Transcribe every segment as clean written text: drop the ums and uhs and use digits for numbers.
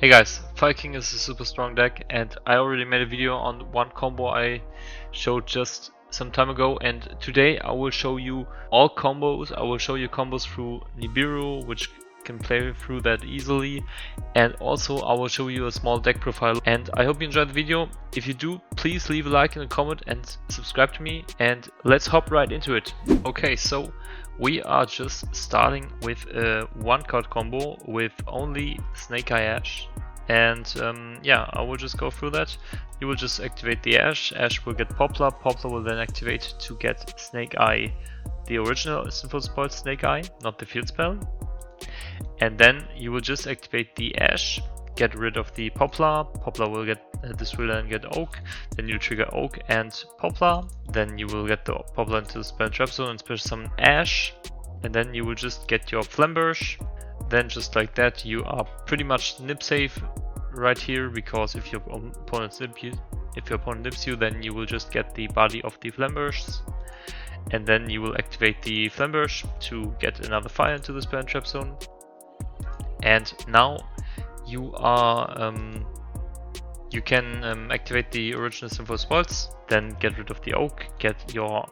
Hey guys, Viking is a super strong deck and I already made a video on one combo I showed just some time ago, and today I will show you all combos. I will show you combos through Nibiru, which can play through that easily, and also I will show you a small deck profile, and I hope you enjoyed the video. If you do, please leave a like and a comment and subscribe to me, and let's hop right into it. Okay, so we are just starting with a one card combo with only Snake Eye Ash, and yeah, I will just go through that. You will just activate the Ash, Ash will get Poplar, Poplar will then activate to get Snake Eye, the original Sinful Spoiled Snake Eye, not the field spell. And then you will just activate the Ash, get rid of the Poplar, Poplar will get, this will then get Oak, then you trigger Oak and Poplar, then you will get the Poplar into the spell trap zone and special summon Ash, and then you will just get your Flamberge. Then just like that you are pretty much nip safe right here, because if your opponent nips you, then you will just get the body of the Flamberge, and then you will activate the Flamberge to get another fire into the spell trap zone. And now you are you can activate the original Sinful Spoils, then get rid of the Oak, get your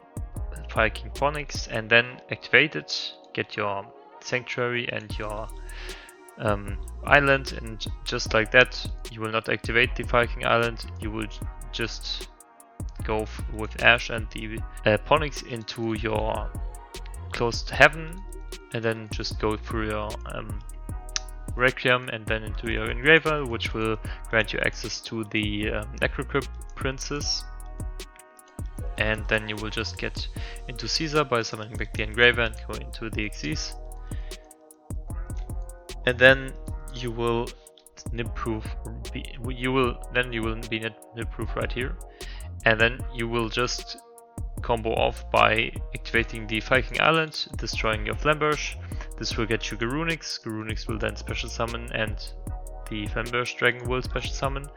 Fire King Phoenix, and then activate it, get your Sanctuary and your island, and just like that you will not activate the Fire King Island, you will just go with Ash and the Phoenix into your closed heaven, and then just go through your Requiem and then into your Engraver, which will grant you access to the Necrocrypt Princess. And then you will just get into Caesar by summoning back the Engraver and go into the Xyz. And then you will nip-proof, you will be nip-proof right here. And then you will just combo off by activating the Viking Island, destroying your Flamberge. This will get you Garunix. Garunix will then special summon, and the Flamberge Dragon will special summon.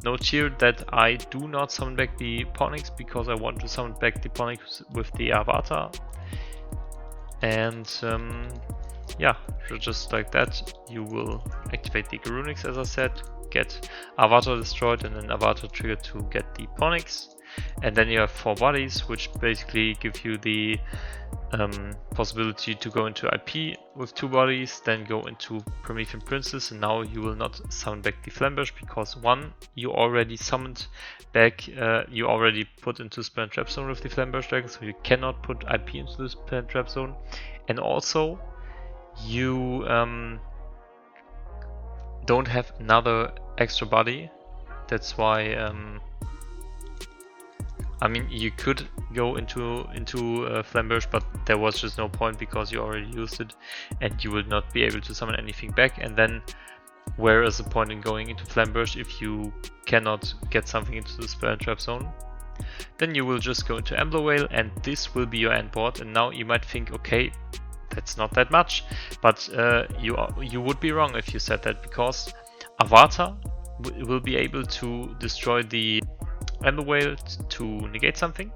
Note here that I do not summon back the Phoenix because I want to summon back the Phoenix with the Avatar. And yeah, so just like that you will activate the Garunix, as I said, get Avatar destroyed, and then Avatar triggered to get the Phoenix. And then you have 4 bodies, which basically give you the possibility to go into IP with 2 bodies, then go into Promethean Princess, and now you will not summon back the Flamberge because one, you already summoned back, you already put into Spell and Trap Zone with the Flamberge Dragon, so you cannot put IP into the Spell and Trap Zone, and also you don't have another extra body. That's why I mean, you could go into Flamberge, but there was just no point because you already used it and you will not be able to summon anything back. And then where is the point in going into Flamberge if you cannot get something into the spell and trap zone? Then you will just go into Emblem Whale, and this will be your end board. And now you might think, okay, that's not that much, but you would be wrong if you said that, because Avatar will be able to destroy the Emblem Whale to negate something,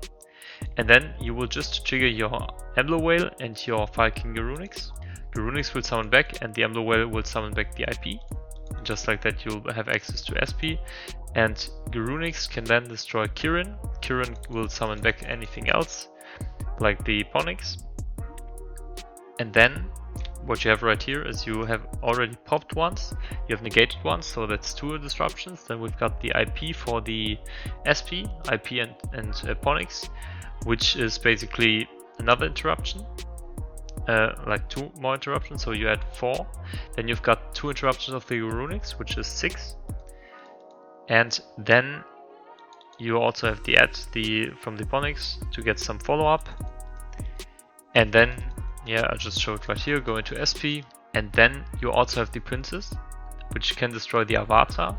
and then you will just trigger your Emblem Whale and your Fire King Garunix. Garunix will summon back, and the Emblem Whale will summon back the IP. Just like that you'll have access to SP, and Garunix can then destroy Kirin. Kirin will summon back anything else, like the Phoenix. And then what you have right here is you have already popped once, you have negated once, so that's 2 disruptions. Then we've got the IP for the SP, IP and Phoenix, which is basically another interruption, like 2 more interruptions, so you had 4. Then you've got 2 interruptions of the Garunix, which is 6. And then you also have the add from the Phoenix to get some follow-up. And then yeah, I just showed right here, go into SP, and then you also have the Princess, which can destroy the Avatar,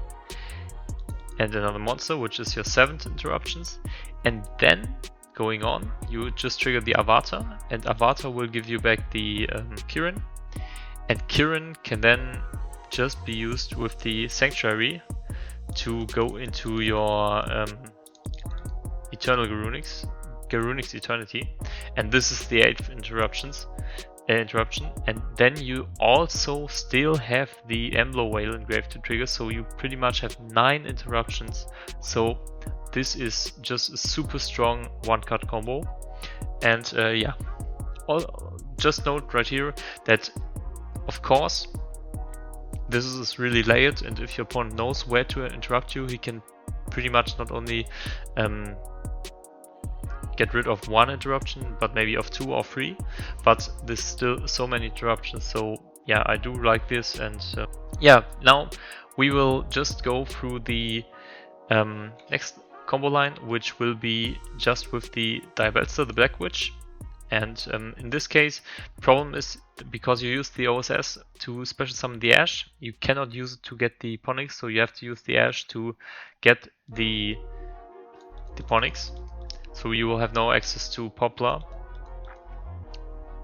and another monster, which is your 7th interruptions. And then, going on, you just trigger the Avatar, and Avatar will give you back the Kirin, and Kirin can then just be used with the Sanctuary to go into your Eternal Garunix Eternity, and this is the 8th interruptions. interruption, and then you also still have the Emblo Whale engraved to trigger, so you pretty much have 9 interruptions. So this is just a super strong one-cut combo. And yeah, just note right here that of course this is really layered, and if your opponent knows where to interrupt you, he can pretty much not only get rid of 1 interruption, but maybe of 2 or 3, but there's still so many interruptions. So yeah, I do like this. And yeah, now we will just go through the next combo line, which will be just with the Diabellstar, the Black Witch. And in this case, the problem is because you use the OSS to special summon the Ash, you cannot use it to get the Ponyx, so you have to use the Ash to get the Ponyx. So you will have no access to Poplar.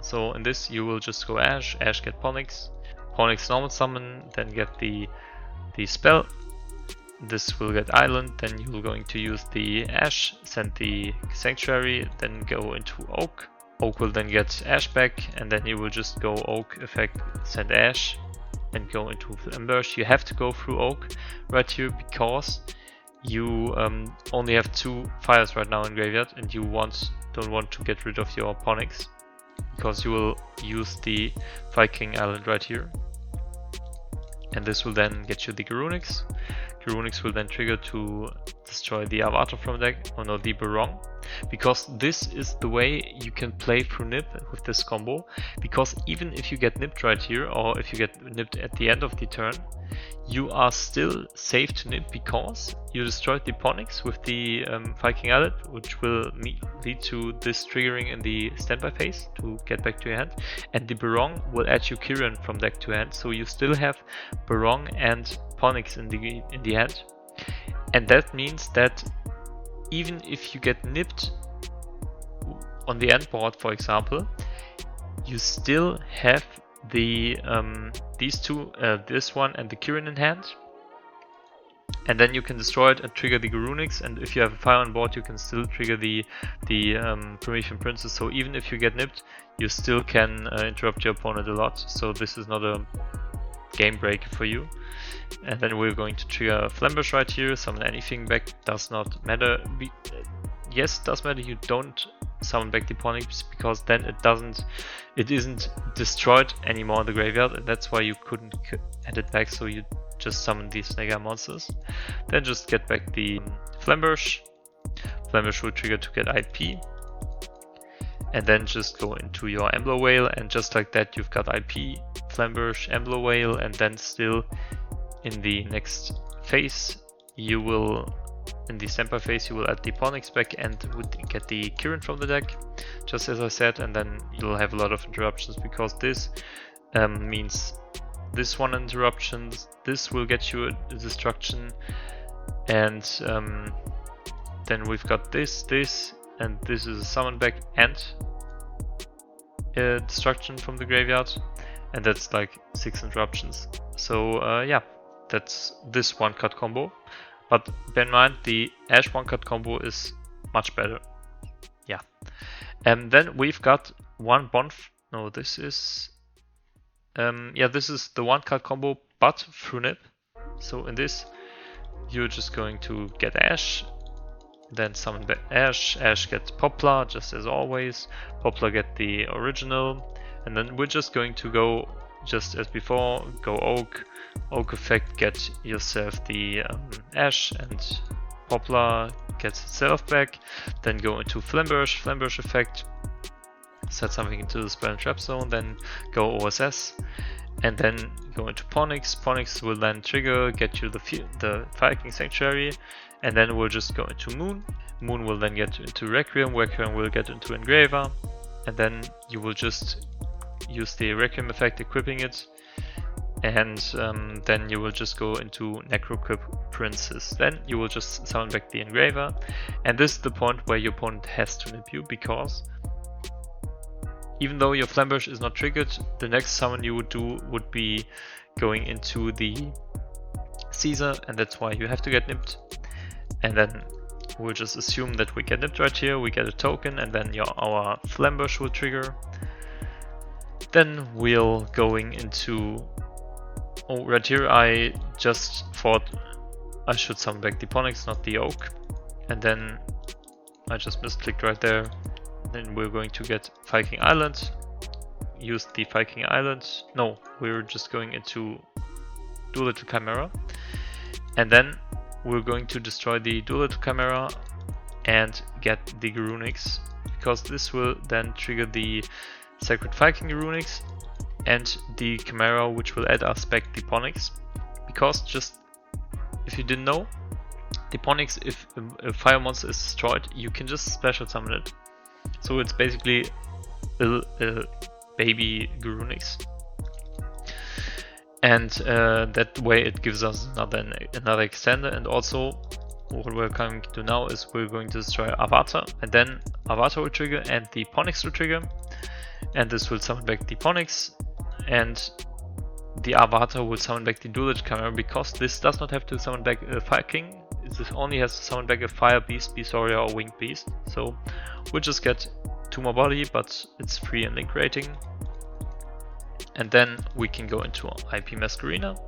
So in this you will just go Ash, Ash get Ponyx, Ponyx normal summon, then get the spell. This will get Island, then you're going to use the Ash, send the Sanctuary, then go into Oak. Oak will then get Ash back, and then you will just go Oak effect, send Ash, and go into Flamberge. You have to go through Oak right here because you only have 2 fires right now in graveyard, and you don't want to get rid of your Ponyx because you will use the Viking Island right here, and this will then get you the Garunix. Garunix will then trigger to destroy the Avatar from the deck, or no, the Barong, because this is the way you can play through Nib with this combo. Because even if you get nipped right here, or if you get nipped at the end of the turn, you are still safe to nib because you destroyed the Ponyx with the Viking Islet, which will lead to this triggering in the standby phase to get back to your hand, and the Barong will add you Kiran from deck to hand, so you still have Barong and Ponyx in the hand. And that means that even if you get nipped on the end board, for example, you still have the these two, this one and the Kirin in hand, and then you can destroy it and trigger the Garunix, and if you have a fire on board you can still trigger the Promethean Princess. So even if you get nipped, you still can interrupt your opponent a lot, so this is not a game breaker for you. And then we're going to trigger Flamberge right here, summon anything back, does not matter. Yes, it does matter, you don't summon back the Ponyx because then it isn't destroyed anymore in the graveyard, and that's why you couldn't add it back, so you just summon these Nega monsters. Then just get back the Flamberge. Flamberge will trigger to get IP, and then just go into your Emblo Whale, and just like that you've got IP, Flamberge, Emblo Whale, and then still in the next phase you will, in the standby phase, you will add the Ponyx back and would get the Kirin from the deck, just as I said, and then you'll have a lot of interruptions because this means this one interruption, this will get you a destruction, and then we've got this, and this is a summon back and destruction from the graveyard, and that's like 6 interruptions. So yeah, that's this one cut combo. But bear in mind, the Ash one-cut combo is much better. Yeah. And then we've got one no, this is... yeah, this is the one-cut combo, but through Nib. So in this, you're just going to get Ash, then summon back Ash, Ash gets Poplar, just as always. Poplar get the original, and then we're just going to go, just as before, go Oak. Oak effect, get yourself the Ash, and Poplar gets itself back. Then go into Flamberge, Flamberge effect, set something into the spell and trap zone, then go OSS, and then go into Ponyx. Ponyx will then trigger, get you the Viking Sanctuary, and then we'll just go into Moon. Moon will then get into Requiem, Requiem will get into Engraver, and then you will just use the Requiem effect, equipping it, and then you will just go into Necroquip Princess. Then you will just summon back the Engraver, and this is the point where your opponent has to nip you, because even though your Flamberge is not triggered, the next summon you would do would be going into the Caesar, and that's why you have to get nipped. And then we'll just assume that we get nipped right here, we get a token, and then our Flamberge will trigger. Then we're going into, oh, right here I just thought I should summon back the Ponix, not the Oak. And then I just misclicked right there. Then we're going to get Viking Island. Use the Viking Island. No, we're just going into Dual-Little Chimera. And then we're going to destroy the Dual-Little Chimera and get the Garunix, because this will then trigger the Sacred Viking Garunix and the Chimera, which will add us back the Ponix. Because just if you didn't know, the Ponix, if a fire monster is destroyed, you can just special summon it. So it's basically a baby Garunix. And that way it gives us another extender. And also what we're coming to now is we're going to destroy Avatar, and then Avatar will trigger and the Ponix will trigger, and this will summon back the Ponix, and the Avatar will summon back the Dual-Little Chimera, because this does not have to summon back a Fire King. This only has to summon back a Fire Beast, Beast Warrior or Winged Beast. So we'll just get 2 more body, but it's free and link rating. And then we can go into IP Masquerina.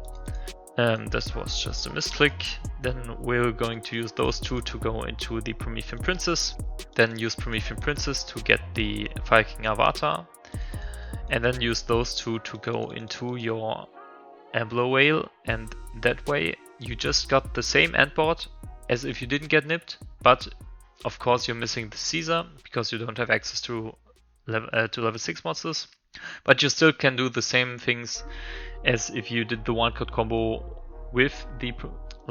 This was just a misclick. Then we're going to use those two to go into the Promethean Princess. Then use Promethean Princess to get the Viking Avatar. And then use those two to go into your Ambler Whale. And that way you just got the same endboard as if you didn't get nipped. But of course you're missing the Caesar because you don't have access to level 6 monsters. But you still can do the same things as if you did the 1-card combo with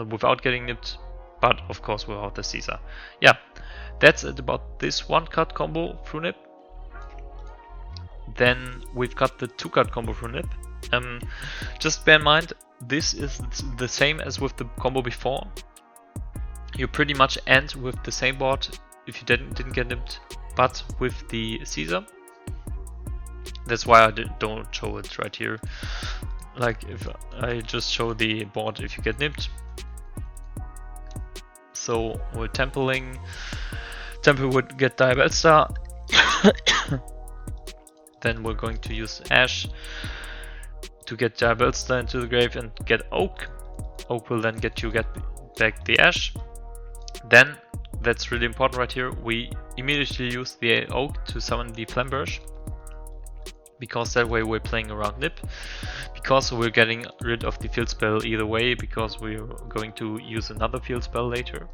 without getting nipped, but of course without the Caesar. Yeah, that's it about this 1-card combo through nip. Then we've got the 2-card combo through nip. Just bear in mind, this is the same as with the combo before. You pretty much end with the same board if you didn't get nipped, but with the Caesar. That's why I don't show it right here. Like if I just show the board if you get nipped. So we're templing. Temple would get Diabellstar. Then we're going to use Ash to get Diabellstar into the grave and get Oak. Oak will then get back the Ash. Then, that's really important right here, we immediately use the Oak to summon the Flamberge, because that way we're playing around nip, because we're getting rid of the field spell either way, because we're going to use another field spell later.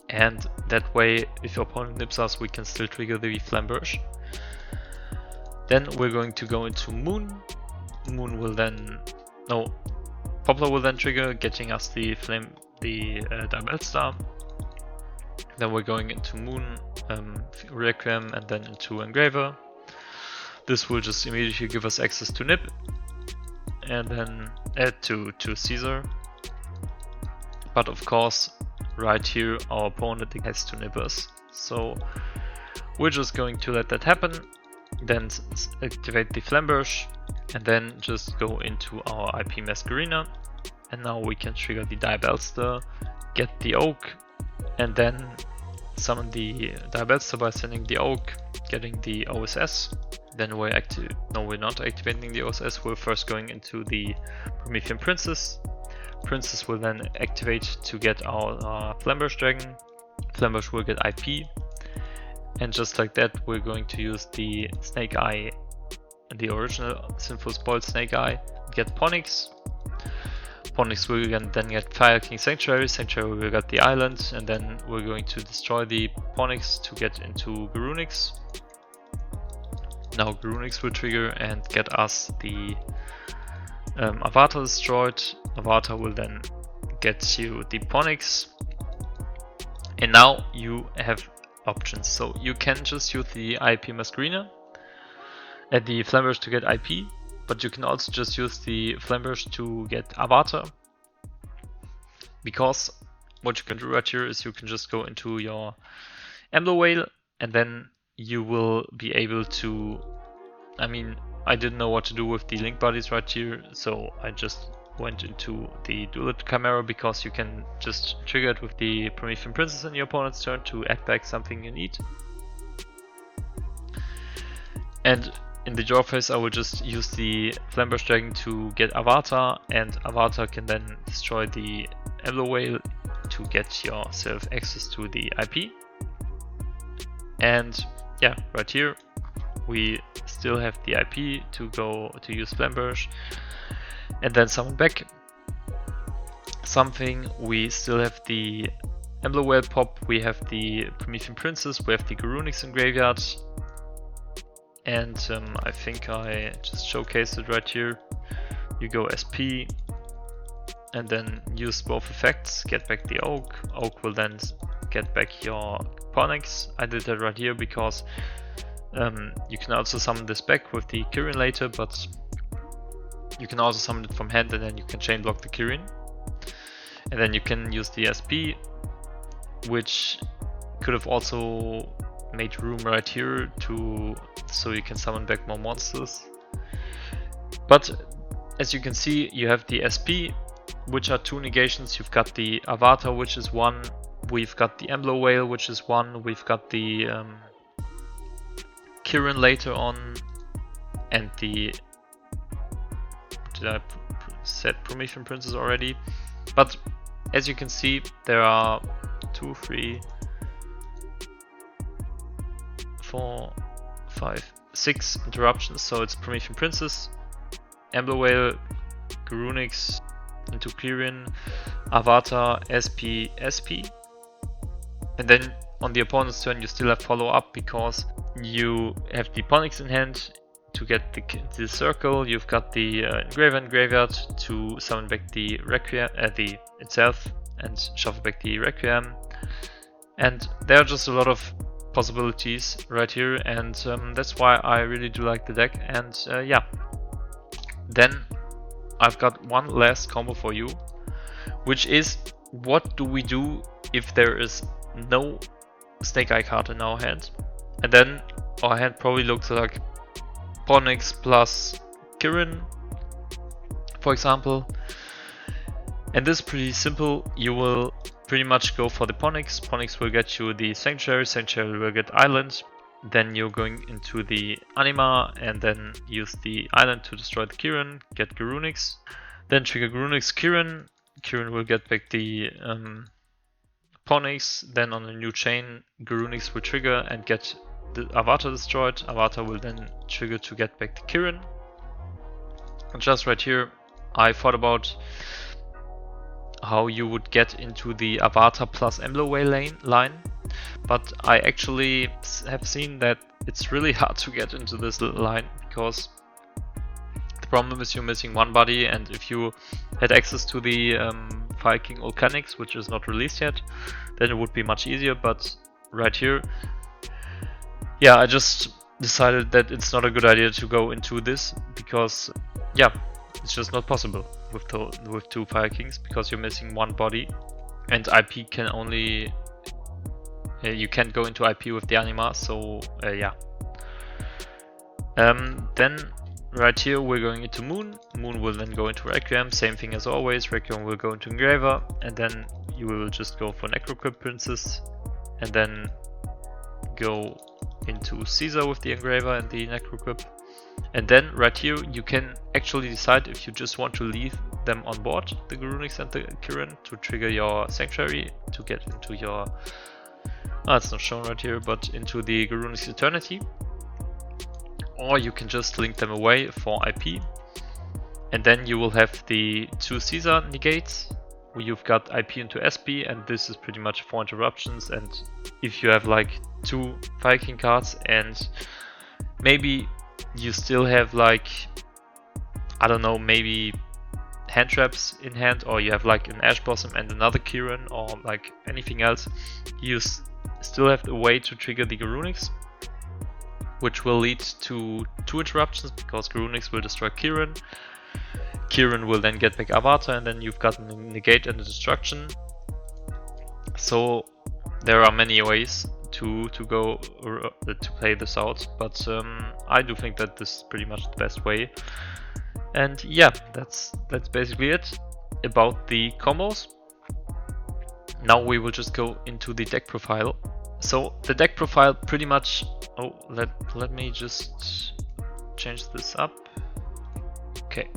And that way, if your opponent nips us, we can still trigger the Flamberge. Then we're going to go into Moon. Moon will then, no, Poplar will then trigger, getting us the Diabellstar. Then we're going into Moon, Requiem, and then into Engraver. This will just immediately give us access to nip, and then add to Caesar. But of course, right here our opponent has to nip us. So we're just going to let that happen. Then activate the Flamberge, and then just go into our IP Masquerina. And now we can trigger the Diabellstar, get the Oak, and then summon the Diabellstar by sending the Oak, getting the OSS. Then we're not activating the OSS, we're first going into the Promethean Princess. Princess will then activate to get our Flamberge Dragon. Flamberge will get IP. And just like that, we're going to use the Snake Eye, the original Sinful Spoiled Snake Eye, get Ponix. Ponix will then get Fire King Sanctuary. Sanctuary will get the island, and then we're going to destroy the Ponix to get into Garunix. Now Garunix will trigger and get us the Avatar destroyed. Avatar will then get you the Ponix. And now you have options. So you can just use the IP Masquerina and the Flamberge to get IP, but you can also just use the Flamberge to get Avatar. Because what you can do right here is you can just go into your Ambler Whale, and then you will be able to, I didn't know what to do with the link bodies right here, so I just went into the Dual-Little Chimera, because you can just trigger it with the Promethean Princess in your opponent's turn to add back something you need. And in the draw phase I will just use the Flamberge Dragon to get Avatar, and Avatar can then destroy the Emblem Whale to get yourself access to the IP. And yeah, right here we still have the IP to go to use Flamberge and then summon back something. We still have the Emblem Whale pop, we have the Promethean Princess, we have the Garunix in graveyard, and I think I just showcased it right here. You go SP and then use both effects, get back the Oak. Oak will then get back your Ponyx. I did that right here because you can also summon this back with the Kirin later, but you can also summon it from hand and then you can chain block the Kirin. And then you can use the SP, which could have also made room right here so you can summon back more monsters. But as you can see, you have the SP, which are 2 negations. You've got the Avatar, which is 1. We've got the Emblem Whale, which is 1. We've got the Kirin later on, and the, did I set Promethean Princess already? But as you can see, there are 2, 3, 4, 5, 6 interruptions. So it's Promethean Princess, Emblem Whale, Garunix into Kirin, Avatar, SP, SP. And then on the opponent's turn you still have follow up because you have the Ponyx in hand to get the circle. You've got the Engraver in graveyard to summon back the Requiem, the itself, and shuffle back the Requiem. And there are just a lot of possibilities right here, and that's why I really do like the deck. And yeah, then I've got one last combo for you, which is what do we do if there is no Snake Eye card in our hand, and then our hand probably looks like Ponyx plus Kirin, for example. And this is pretty simple. You will pretty much go for the Ponyx. Ponyx will get you the Sanctuary, Sanctuary will get Island. Then you're going into the Anima and then use the Island to destroy the Kirin, get Garunix. Then trigger Garunix, Kirin. Kirin will get back the Ponyx. Then on a new chain, Garunix will trigger and get the Avatar destroyed. Avatar will then trigger to get back the Kirin. And just right here, I thought about how you would get into the Avatar plus Emblem Whale line, but I actually have seen that it's really hard to get into this line because the problem is you're missing one body, and if you had access to the Fire King Volcanics, which is not released yet, then it would be much easier. But right here, yeah, I just decided that it's not a good idea to go into this because, yeah, it's just not possible with 2 Fire Kings because you're missing one body, and IP can only you can't go into IP with the Anima. So yeah. Then right here we're going into Moon. Moon will then go into Requiem. Same thing as always. Requiem will go into Engraver, and then you will just go for Necrocrypt Princess, and then go into Caesar with the Engraver and the Necrocrypt. And then right here you can actually decide if you just want to leave them on board, the Garunix and the Kirin, to trigger your Sanctuary to get into your, it's not shown right here, but into the Garunix Eternity. Or you can just link them away for IP. And then you will have the 2 Caesar negates, where you've got IP into SP, and this is pretty much 4 interruptions. And if you have like 2 Fire King cards and maybe you still have like, I don't know, maybe hand traps in hand, or you have like an Ash Blossom and another Kirin, or like anything else, you still have a way to trigger the Garunix, which will lead to 2 interruptions because Garunix will destroy Kirin. Kirin will then get back Avatar, and then you've got a negate and a destruction. So there are many ways to go to play this out, but I do think that this is pretty much the best way. And yeah, that's basically it about the combos. Now we will just go into the deck profile. So the deck profile pretty much, let me just change this up. Okay.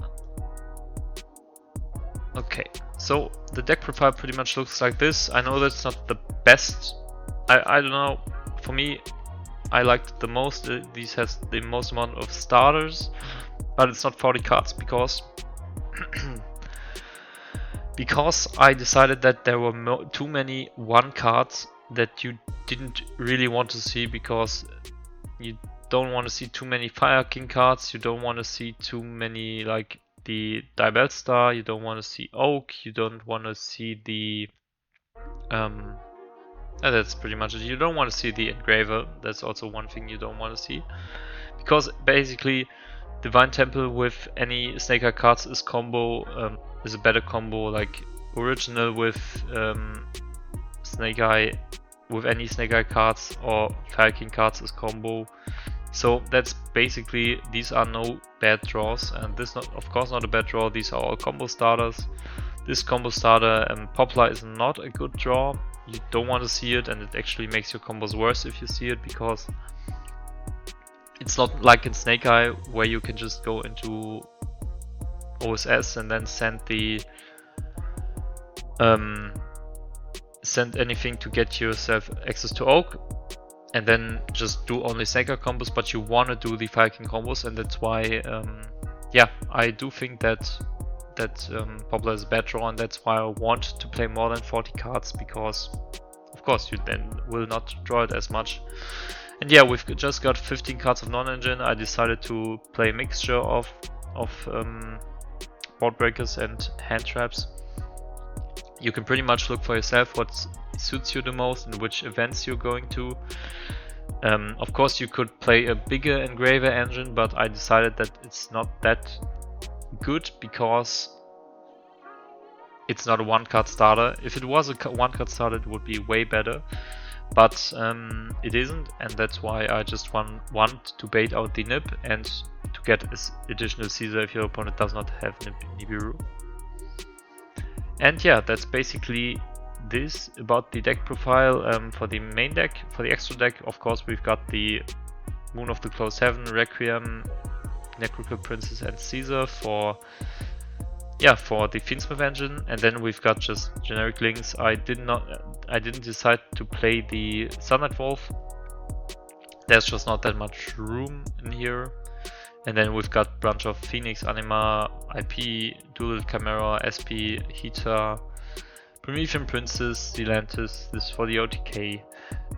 Okay, so the deck profile pretty much looks like this. I know that's not the best. I don't know. For me, I liked it the most. These has the most amount of starters, but it's not 40 cards because because I decided that there were too many 1 cards that you didn't really want to see, because you don't want to see too many Fire King cards, you don't want to see too many like the Diabellstar, you don't want to see Oak, you don't want to see the that's pretty much it. You don't want to see the Engraver, that's also one thing you don't want to see, because basically Divine Temple with any Snake Eye cards is is a better combo. Like original with Snake Eye, with any Snake Eye cards, or Fire King cards is combo. So that's basically, these are no bad draws, and this of course not a bad draw. These are all combo starters. This combo starter Poplar is not a good draw. You don't want to see it, and it actually makes your combos worse if you see it, because it's not like in Snake Eye where you can just go into OSS and then send the send anything to get yourself access to Oak, and then just do only Snake Eye combos, but you want to do the Fire King combos, and that's why yeah, I do think that Poplar is a bad draw, and that's why I want to play more than 40 cards, because of course you then will not draw it as much. And yeah, we've just got 15 cards of non-engine. I decided to play a mixture of board breakers and hand traps. You can pretty much look for yourself what suits you the most and which events you're going to. Of course you could play a bigger Engraver engine, but I decided that it's not that good because it's not a 1-card starter. If it was a 1-card starter, it would be way better, but it isn't, and that's why I just want to bait out the Nib and to get additional Caesar if your opponent does not have Nibiru. And yeah, that's basically this about the deck profile for the main deck. For the extra deck, of course, we've got the Moon of the Closed Heaven, Requiem, Necrocal Princess and Caesar for the Fiendsmith engine, and then we've got just generic links. I didn't decide to play the Sunlight Wolf. There's just not that much room in here. And then we've got a bunch of Phoenix, Anima, IP, Dual Chimera, SP, Hita, Promethean Princess, Delantis, this for the OTK,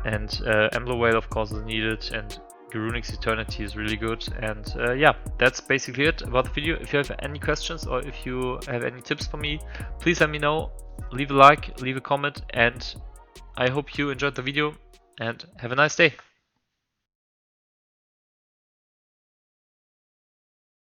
and Emblem Whale of course is needed, and Runic's Eternity is really good. And yeah, that's basically it about the video. If you have any questions or if you have any tips for me, please let me know. Leave a like, leave a comment, and I hope you enjoyed the video and have a nice day.